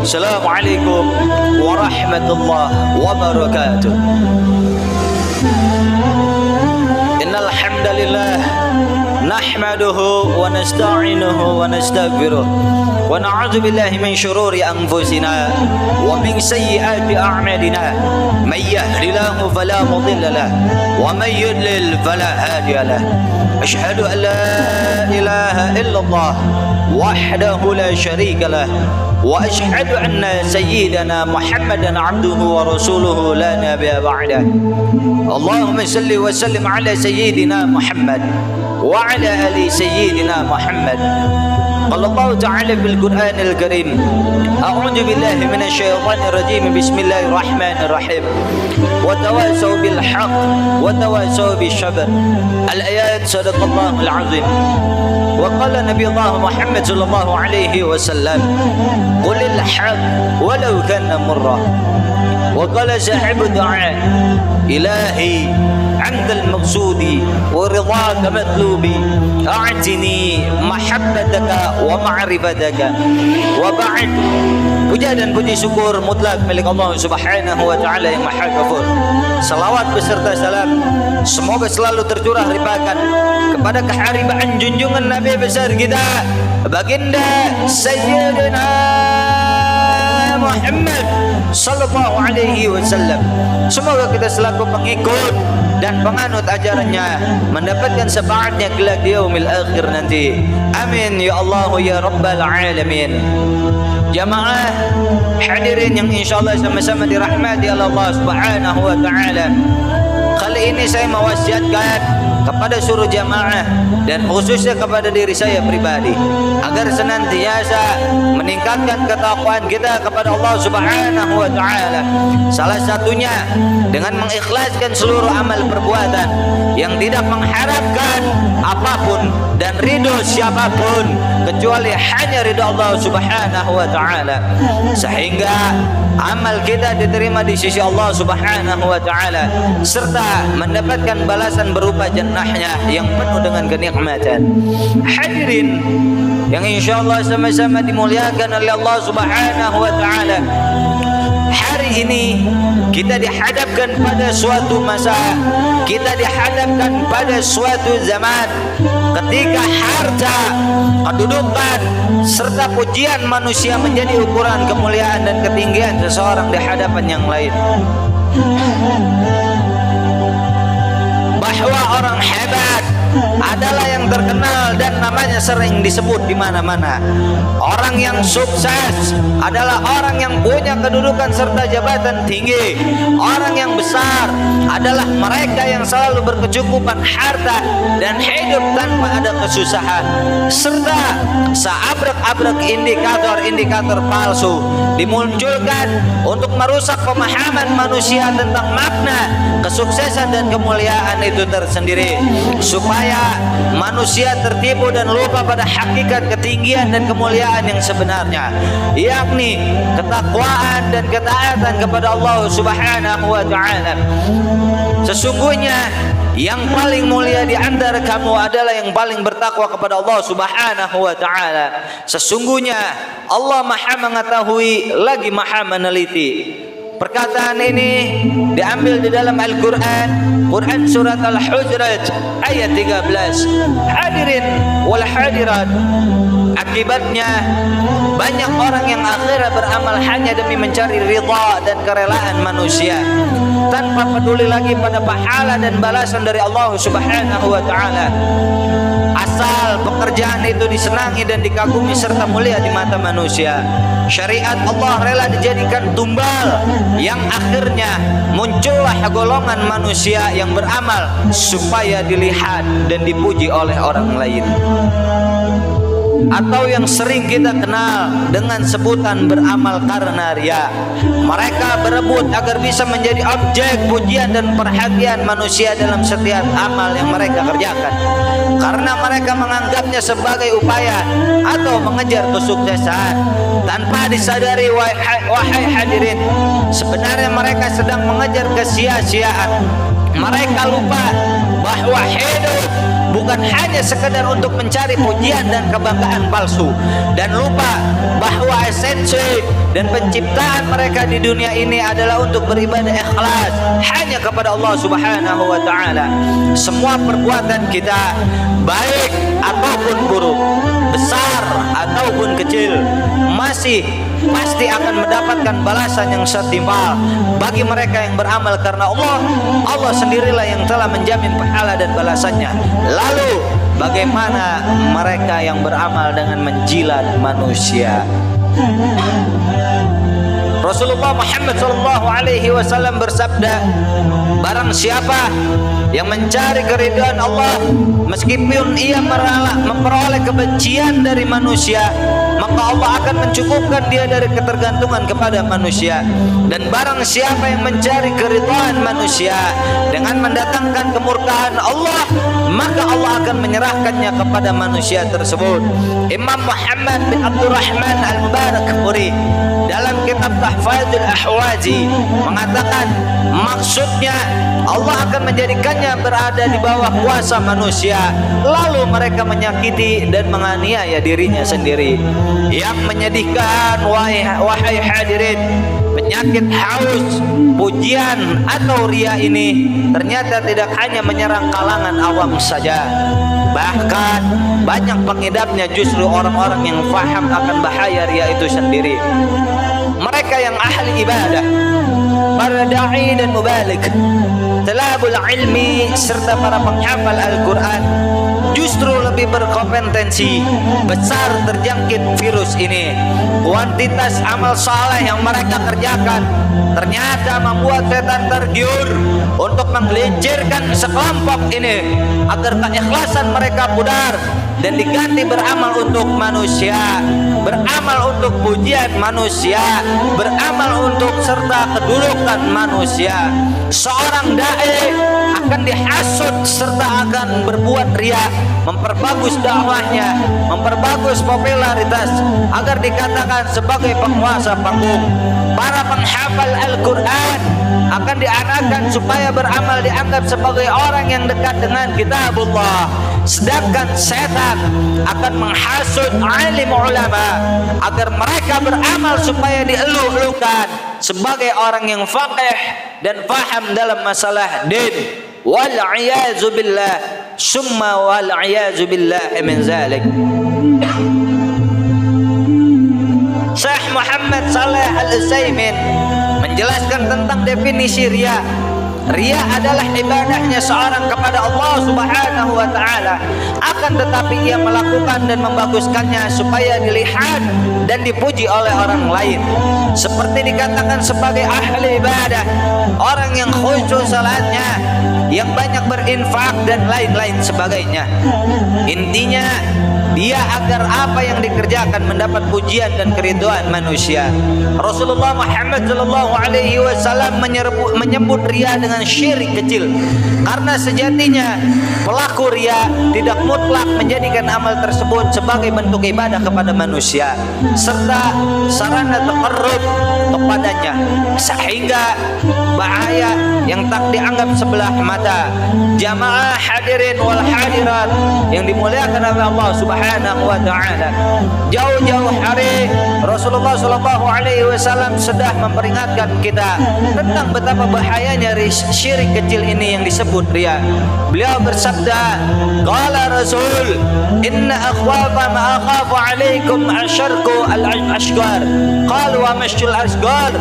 Assalamualaikum warahmatullahi wabarakatuh. Innal hamdalillah nahmaduhu wa nasta'inuhu wa nastaghfiruh wa na'udzu billahi min shururi anfusina wa min sayyiati a'malina. May yahdihillahu fala mudilla lahu wa may yudlil fala hadiya lahu. Asyhadu an la ilaha illallah wahdahu la syarika lah wa asyhadu anna sayyidana Muhammadan abduhu wa rasuluhu la nabiyya ba'dah. Allahumma salli wa sallim ala sayyidina Muhammad wa ala ali sayyidina Muhammad. Qala Allah ta'ala fil Qur'anil Karim, a'udzu billahi minasy syaithanir rajim, bismillahirrahmanirrahim. Wa tawasaw bil haqq wa tawasaw bis sabr. Al-ayat sadaqallahul azim. Wa qala Nabi Allah Muhammad sallallahu alaihi wasallam, qulil haqq walau kana murra. Wa qala sahibu du'a, ilahi antal maqsudi wa ridhaka matlubi, a'tini mahabbataka wa ma'rifataka. Wa ba'd. Puja dan puji syukur mutlak milik Allah Subhanahu wa taala yang Maha Ghafur. Salawat beserta salam semoga selalu tercurah limpahkan kepada keharibaan junjungan Nabi besar kita, baginda Sayyidina Muhammad sallallahu alaihi wasallam. Semoga kita selaku pengikut dan penganut ajarannya mendapatkan syafaatnya kelak di yaumil akhir nanti. Amin ya Allah ya rabbal alamin. Jamaah hadirin yang insyaallah sama-sama dirahmati Allah Subhanahu wa taala. Kali ini saya mewasiatkan kepada seluruh jamaah dan khususnya kepada diri saya pribadi agar senantiasa meningkatkan ketakwaan kita kepada Allah Subhanahu wa taala. Salah satunya dengan mengikhlaskan seluruh amal perbuatan yang tidak mengharapkan apapun dan ridho siapapun kecuali hanya ridho Allah Subhanahu wa taala, sehingga amal kita diterima di sisi Allah Subhanahu wa taala serta mendapatkan balasan berupa jannahnya yang penuh dengan kenikmatan. Hadirin yang insyaallah sama-sama dimuliakan oleh Allah Subhanahu wa taala, hari ini kita dihadapkan pada suatu masa, kita dihadapkan pada suatu zaman ketika harta, kedudukan serta pujian manusia menjadi ukuran kemuliaan dan ketinggian seseorang di hadapan yang lain. Bahwa orang hebat adalah yang terkenal dan namanya sering disebut di mana-mana. Orang yang sukses adalah orang yang punya kedudukan serta jabatan tinggi. Orang yang besar adalah mereka yang selalu berkecukupan harta dan hidup tanpa ada kesusahan. Serta seabrek-abrek indikator-indikator palsu dimunculkan untuk merusak pemahaman manusia tentang makna kesuksesan dan kemuliaan itu tersendiri, supaya manusia tertipu dan lupa pada hakikat ketinggian dan kemuliaan yang sebenarnya, yakni ketakwaan dan ketaatan kepada Allah Subhanahu wa taala. Sesungguhnya yang paling mulia di antara kamu adalah yang paling bertakwa kepada Allah Subhanahu wa taala. Sesungguhnya Allah Maha mengetahui lagi Maha meneliti. Perkataan ini diambil di dalam Al-Quran, Quran surat Al-Hujurat ayat 13. Hadirin wal hadirat, akibatnya banyak orang yang akhirnya beramal hanya demi mencari ridha dan kerelaan manusia, tanpa peduli lagi pada pahala dan balasan dari Allah Subhanahu wa taala. Asal pekerjaan itu disenangi dan dikagumi serta mulia di mata manusia, syariat Allah rela dijadikan tumbal yang akhirnya muncullah golongan manusia yang beramal supaya dilihat dan dipuji oleh orang lain, atau yang sering kita kenal dengan sebutan beramal karena ria. Mereka berebut agar bisa menjadi objek pujian dan perhatian manusia dalam setiap amal yang mereka kerjakan, karena mereka menganggapnya sebagai upaya atau mengejar kesuksesan. Tanpa disadari wahai hadirin, sebenarnya mereka sedang mengejar kesia-siaan. Mereka lupa bahwa hidup bukan hanya sekedar untuk mencari pujian dan kebanggaan palsu, dan lupa bahwa esensi dan penciptaan mereka di dunia ini adalah untuk beribadah ikhlas hanya kepada Allah Subhanahu wa taala. Semua perbuatan kita, baik ataupun buruk, besar ataupun kecil, masih pasti akan mendapatkan balasan yang setimpal bagi mereka yang beramal karena Allah. Allah sendirilah yang telah menjamin pahala dan balasannya. Lalu bagaimana mereka yang beramal dengan menjilat manusia? Rasulullah Muhammad SAW bersabda, barang siapa yang mencari keridhaan Allah meskipun ia memperoleh kebencian dari manusia, maka Allah akan mencukupkan dia dari ketergantungan kepada manusia. Dan barang siapa yang mencari keridhaan manusia dengan mendatangkan kemurkaan Allah, maka Allah akan menyerahkannya kepada manusia tersebut. Imam Muhammad bin Abdurrahman Al-Mubarakfuri dalam kitab Tahfadzul Ahwazi mengatakan, maksudnya Allah akan menjadikannya berada di bawah kuasa manusia, lalu mereka menyakiti dan menganiaya dirinya sendiri. Yang menyedihkan, wahai hadirin, penyakit haus, pujian atau ria ini ternyata tidak hanya menyerang kalangan awam saja. Bahkan banyak pengidapnya justru orang-orang yang faham akan bahaya ria itu sendiri. Mereka yang ahli ibadah, para da'i dan mubalik, talabul ilmi, serta para penghafal Al-Quran justru lebih berkompetensi besar terjangkit virus ini. Kuantitas amal saleh yang mereka kerjakan ternyata membuat setan tergiur untuk menggelincirkan sekelompok ini agar keikhlasan mereka pudar dan diganti beramal untuk manusia, beramal untuk pujian manusia, beramal untuk serta kedudukan manusia. Seorang dai akan dihasut serta akan berbuat riya, memperbagus dakwahnya, memperbagus popularitas agar dikatakan sebagai penguasa panggung. Para penghafal Al-Quran akan diarahkan supaya beramal dianggap sebagai orang yang dekat dengan kitabullah. Sedangkan setan akan menghasut alim ulama agar mereka beramal supaya dieluh-elukan sebagai orang yang faqih dan faham dalam masalah din. Wal'iyazu billah, summa wal'iyazu billah min zalik. Syekh Muhammad Saleh Al-Utsaimin menjelaskan tentang definisi riya. Riya adalah ibadahnya seorang kepada Allah Subhanahu wa taala, akan tetapi ia melakukan dan membaguskannya supaya dilihat dan dipuji oleh orang lain. Seperti dikatakan sebagai ahli ibadah, orang yang khusyuk salatnya, yang banyak berinfak dan lain-lain sebagainya. Intinya dia agar apa yang dikerjakan mendapat pujian dan keridhaan manusia. Rasulullah Muhammad SAW menyebut riya dengan syirik kecil, karena sejatinya pelaku riya tidak mutlak menjadikan amal tersebut sebagai bentuk ibadah kepada manusia serta sarana taqarrub kepadanya, sehingga bahaya yang tak dianggap sebelah mata. Jamaah hadirin wal hadirat yang dimuliakan oleh Allah Subhanahu wa taala, jauh-jauh hari Rasulullah SAW sudah memperingatkan kita tentang betapa bahayanya syirik kecil ini yang disebut riya. Beliau bersabda, qala Rasul, inna akhwafa ma akhafu alaikum asyarku al-ashgar. Qalu wa masyul ashgar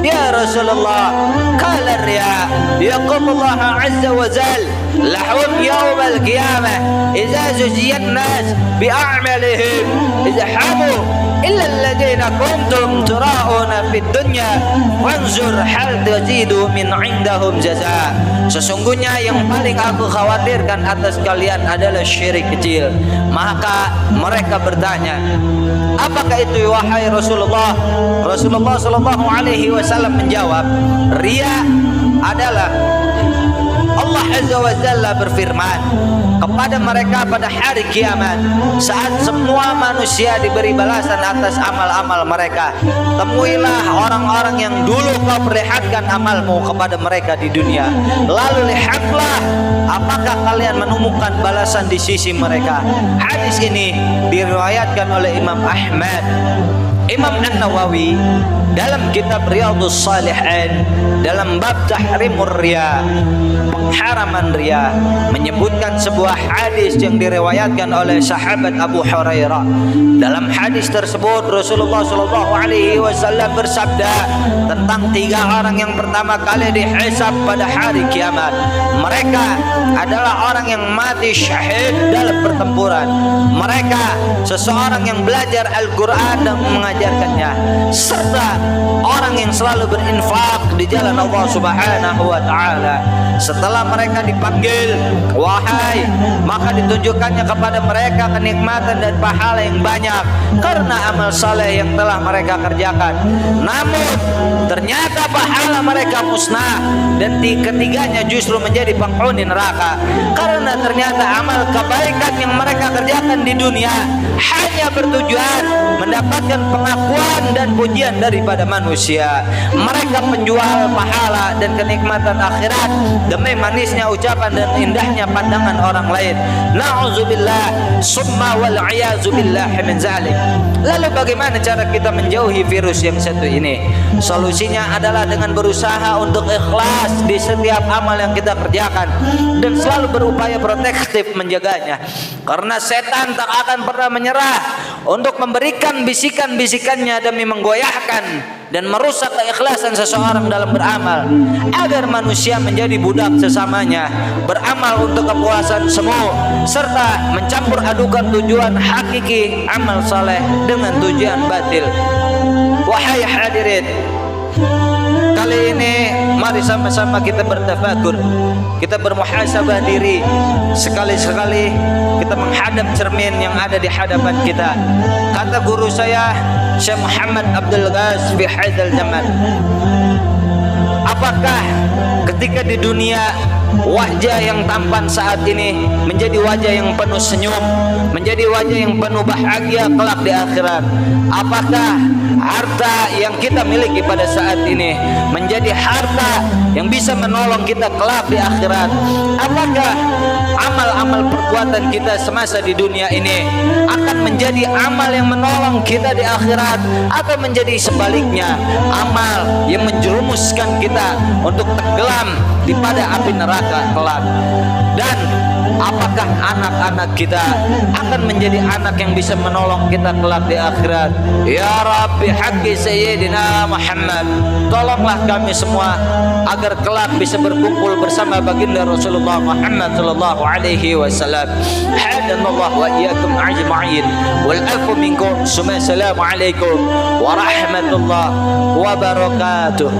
ya Rasulullah? Qala riya yaqulullah azza wa jal lahum yawm al-qiyamah idza zujiyan nas bi'amalihim izhabu illa alladhina kuntum tura'una fid dunya wanzur hal tajidu min indahum jaza. Sesungguhnya yang paling aku khawatirkan atas kalian adalah syirik kecil. Maka mereka bertanya, apakah itu wahai Rasulullah? Rasulullah SAW menjawab, riya adalah Allah Azza wa Jalla berfirman, kepada mereka pada hari kiamat, saat semua manusia diberi balasan atas amal-amal mereka. Temuilah orang-orang yang dulu kau perlihatkan amalmu kepada mereka di dunia, lalu lihatlah apakah kalian menemukan balasan di sisi mereka. Hadis ini diriwayatkan oleh Imam Ahmad. Imam An-Nawawi dalam kitab Riyadhus Shalihin dalam bab tahrimur riya, pengharaman riya, menyebutkan sebuah hadis yang diriwayatkan oleh sahabat Abu Hurairah. Dalam hadis tersebut Rasulullah sallallahu alaihi wasallam bersabda tentang 3 orang yang pertama kali dihisab pada hari kiamat. Mereka adalah orang yang mati syahid dalam pertempuran. Mereka seseorang yang belajar Al-Quran dan mengajarkannya, serta orang yang selalu berinfak di jalan Allah Subhanahu wa taala. Setelah mereka dipanggil wahai, maka ditunjukkannya kepada mereka kenikmatan dan pahala yang banyak karena amal saleh yang telah mereka kerjakan. Namun ternyata pahala mereka musnah dan ketiganya justru menjadi penghuni neraka, karena ternyata amal kebaikan yang mereka kerjakan di dunia hanya bertujuan mendapatkan pengakuan dan pujian daripada manusia. Mereka penjual pahala dan kenikmatan akhirat demi manisnya ucapan dan indahnya pandangan orang lain. Na'udzubillah summa wal iyazu billahi min zalik. Lalu bagaimana cara kita menjauhi virus yang satu ini? Solusinya adalah dengan berusaha untuk ikhlas di setiap amal yang kita kerjakan dan selalu berupaya protektif menjaganya, karena setan tak akan pernah menyerah untuk memberikan bisikan-bisikannya demi menggoyahkan dan merusak keikhlasan seseorang dalam beramal, agar manusia menjadi budak sesamanya, beramal untuk kepuasan semu, serta mencampur adukan tujuan hakiki amal saleh dengan tujuan batil. Wahai hadirin, kali ini mari sama-sama kita bertafakur, kita bermuhasabah diri. Sekali-sekali kita menghadap cermin yang ada di hadapan kita. Kata guru saya Syekh Muhammad Abdul Ghaz fi hadzal zaman, apakah ketika di dunia wajah yang tampan saat ini menjadi wajah yang penuh senyum, menjadi wajah yang penuh bahagia kelak di akhirat? Apakah harta yang kita miliki pada saat ini menjadi harta yang bisa menolong kita kelak di akhirat? Apakah amal-amal perbuatan kita semasa di dunia ini akan menjadi amal yang menolong kita di akhirat, atau menjadi sebaliknya, amal yang menjerumuskan kita untuk tenggelam di pada api neraka kelak? Dan apakah anak-anak kita akan menjadi anak yang bisa menolong kita kelak di akhirat? Ya Rabbi haqqi Sayyidina Muhammad, tolonglah kami semua agar kelak bisa berkumpul bersama baginda Rasulullah Muhammad sallallahu alaihi wasallam. Hadanallah wa iyyakum ajma'in wal afu minkum. Assalamu alaikum warahmatullahi wabarakatuh.